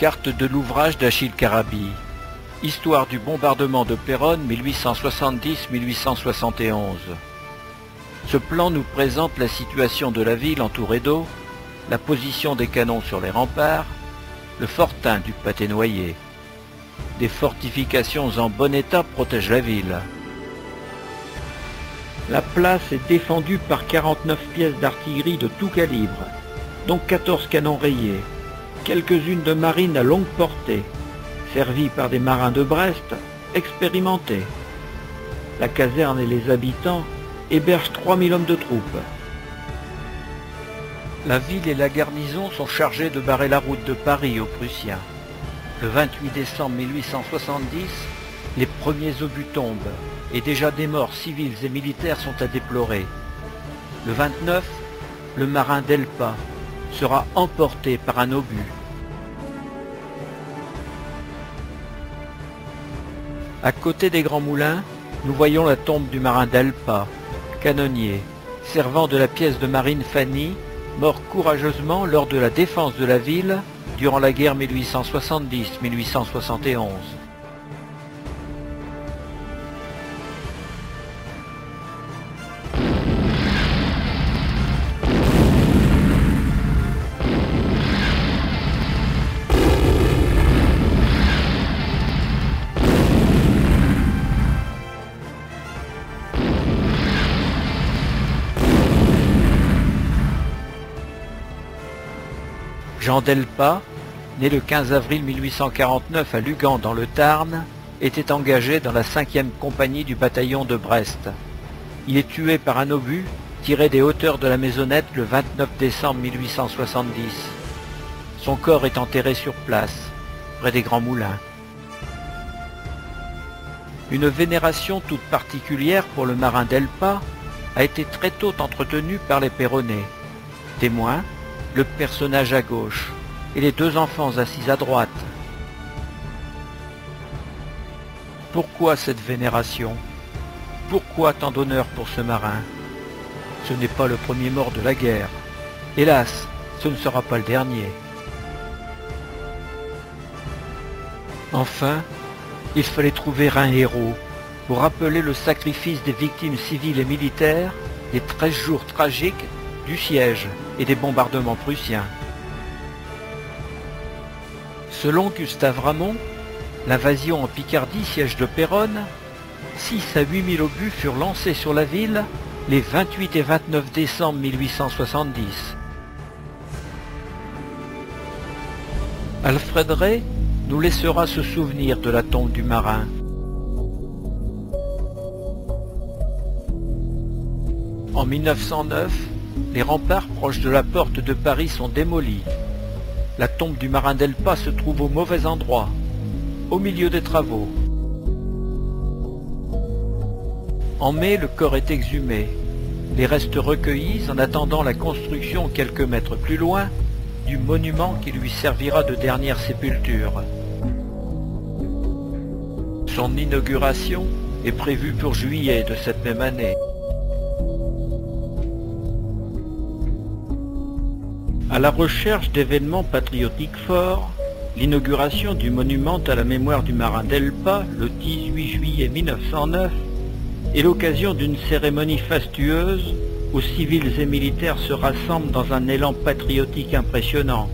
Carte de l'ouvrage d'Achille Carabi. Histoire du bombardement de Péronne 1870-1871. Ce plan nous présente la situation de la ville entourée d'eau, la position des canons sur les remparts, le fortin du Pâté-Noyer. Des fortifications en bon état protègent la ville. La place est défendue par 49 pièces d'artillerie de tout calibre, dont 14 canons rayés, quelques-unes de marine à longue portée, servies par des marins de Brest expérimentés. La caserne et les habitants hébergent 3000 hommes de troupes. La ville et la garnison sont chargées de barrer la route de Paris aux Prussiens. Le 28 décembre 1870, les premiers obus tombent et déjà des morts civils et militaires sont à déplorer. Le 29, le marin Delpa sera emporté par un obus. À côté des grands moulins, nous voyons la tombe du marin Delpa, canonnier, servant de la pièce de marine Fanny, mort courageusement lors de la défense de la ville durant la guerre 1870-1871. Jean Delpa, né le 15 avril 1849 à Lugan dans le Tarn, était engagé dans la 5e compagnie du bataillon de Brest. Il est tué par un obus tiré des hauteurs de la Maisonnette le 29 décembre 1870. Son corps est enterré sur place, près des Grands Moulins. Une vénération toute particulière pour le marin Delpa a été très tôt entretenue par les Péronnais. Témoins, le personnage à gauche et les deux enfants assis à droite. Pourquoi cette vénération? Pourquoi tant d'honneur pour ce marin? Ce n'est pas le premier mort de la guerre. Hélas, ce ne sera pas le dernier. Enfin, il fallait trouver un héros pour rappeler le sacrifice des victimes civiles et militaires des 13 jours tragiques du siège et des bombardements prussiens. Selon Gustave Ramon, l'invasion en Picardie, siège de Péronne, 6 à 8 000 obus furent lancés sur la ville les 28 et 29 décembre 1870. Alfred Ray nous laissera se souvenir de la tombe du marin. En 1909, les remparts proches de la porte de Paris sont démolis. La tombe du marin Delpa se trouve au mauvais endroit, au milieu des travaux. En mai, le corps est exhumé. Les restes recueillis en attendant la construction quelques mètres plus loin du monument qui lui servira de dernière sépulture. Son inauguration est prévue pour juillet de cette même année. À la recherche d'événements patriotiques forts, l'inauguration du monument à la mémoire du marin Delpa le 18 juillet 1909 est l'occasion d'une cérémonie fastueuse où civils et militaires se rassemblent dans un élan patriotique impressionnant.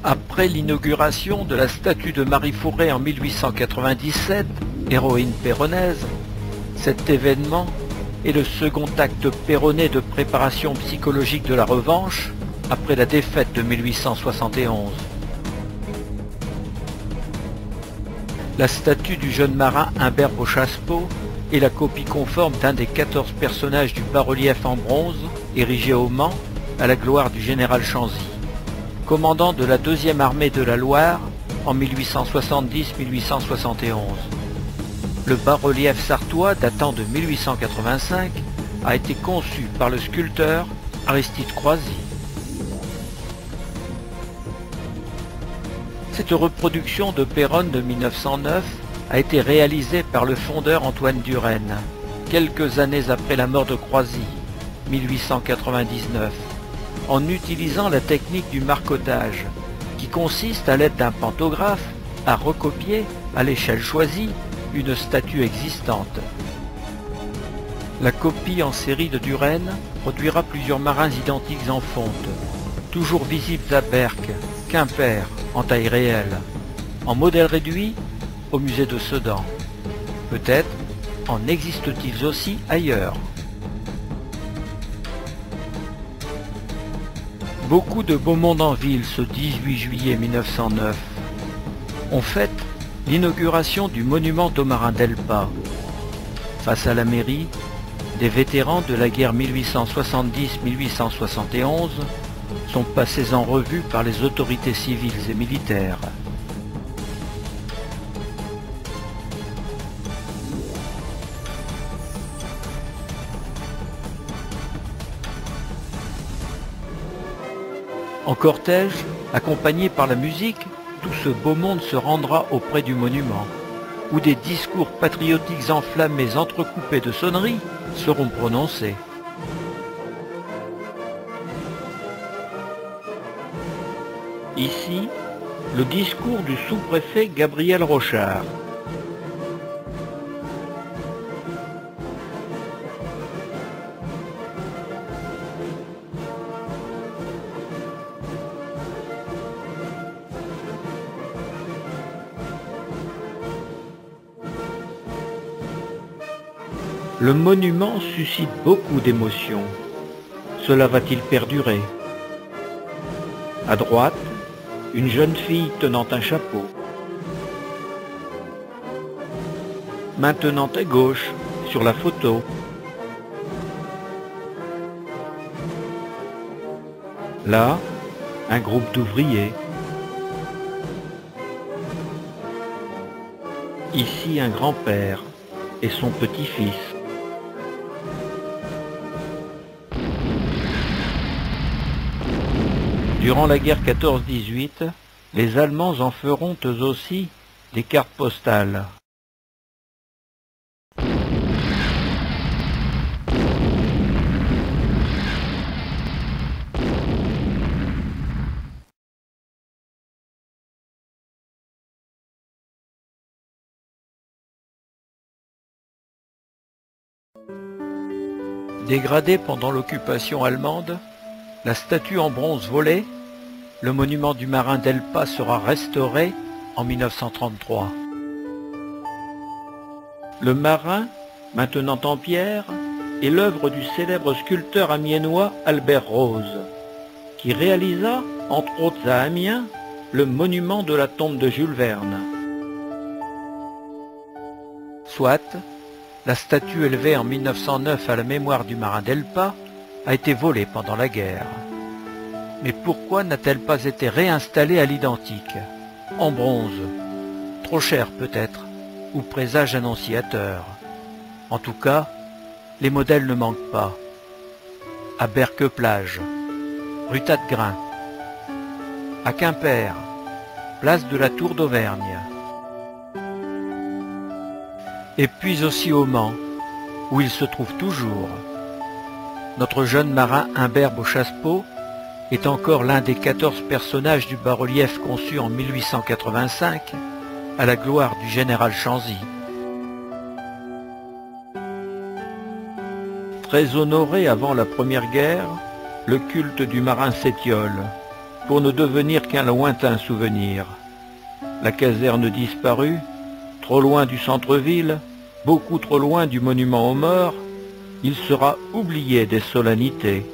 Après l'inauguration de la statue de Marie Fourré en 1897, héroïne péronnaise, cet événement est le second acte péronné de préparation psychologique de la revanche après la défaite de 1871. La statue du jeune marin Humbert Beauchaspeau est la copie conforme d'un des 14 personnages du bas-relief en bronze érigé au Mans à la gloire du général Chanzy, commandant de la 2e armée de la Loire en 1870-1871. Le bas-relief sartois datant de 1885 a été conçu par le sculpteur Aristide Croisy. Cette reproduction de Péronne de 1909 a été réalisée par le fondeur Antoine Duren, quelques années après la mort de Croisy, 1899, en utilisant la technique du marcotage, qui consiste à l'aide d'un pantographe à recopier, à l'échelle choisie, une statue existante. La copie en série de Duren produira plusieurs marins identiques en fonte, toujours visibles à Berck, Quimper, en taille réelle, en modèle réduit au musée de Sedan. Peut-être en existe-t-il aussi ailleurs. Beaucoup de beau monde en ville ce 18 juillet 1909 ont fait l'inauguration du monument aux marins d'Elpa. Face à la mairie, des vétérans de la guerre 1870-1871 sont passés en revue par les autorités civiles et militaires. En cortège, accompagné par la musique, tout ce beau monde se rendra auprès du monument, où des discours patriotiques enflammés entrecoupés de sonneries seront prononcés. Ici, le discours du sous-préfet Gabriel Rochard. Le monument suscite beaucoup d'émotions. Cela va-t-il perdurer? À droite, une jeune fille tenant un chapeau. Maintenant à gauche, sur la photo. Là, un groupe d'ouvriers. Ici, un grand-père et son petit-fils. Durant la guerre 14-18, les Allemands en feront eux aussi des cartes postales. Dégradée pendant l'occupation allemande, la statue en bronze volée, le monument du marin d'Elpa sera restauré en 1933. Le marin, maintenant en pierre, est l'œuvre du célèbre sculpteur amiénois Albert Rose, qui réalisa, entre autres à Amiens, le monument de la tombe de Jules Verne. Soit, la statue élevée en 1909 à la mémoire du marin d'Elpa a été volée pendant la guerre. Mais pourquoi n'a-t-elle pas été réinstallée à l'identique, en bronze? Trop cher peut-être, ou présage annonciateur. En tout cas, les modèles ne manquent pas. À Berck-Plage, rue Tattegrain. À Quimper, place de la Tour d'Auvergne. Et puis aussi au Mans, où il se trouve toujours. Notre jeune marin Humbert Beauchaspeau est encore l'un des 14 personnages du bas-relief conçu en 1885 à la gloire du général Chanzy. Très honoré avant la Première Guerre, le culte du marin s'étiole, pour ne devenir qu'un lointain souvenir. La caserne disparue, trop loin du centre-ville, beaucoup trop loin du monument aux morts, il sera oublié des solennités.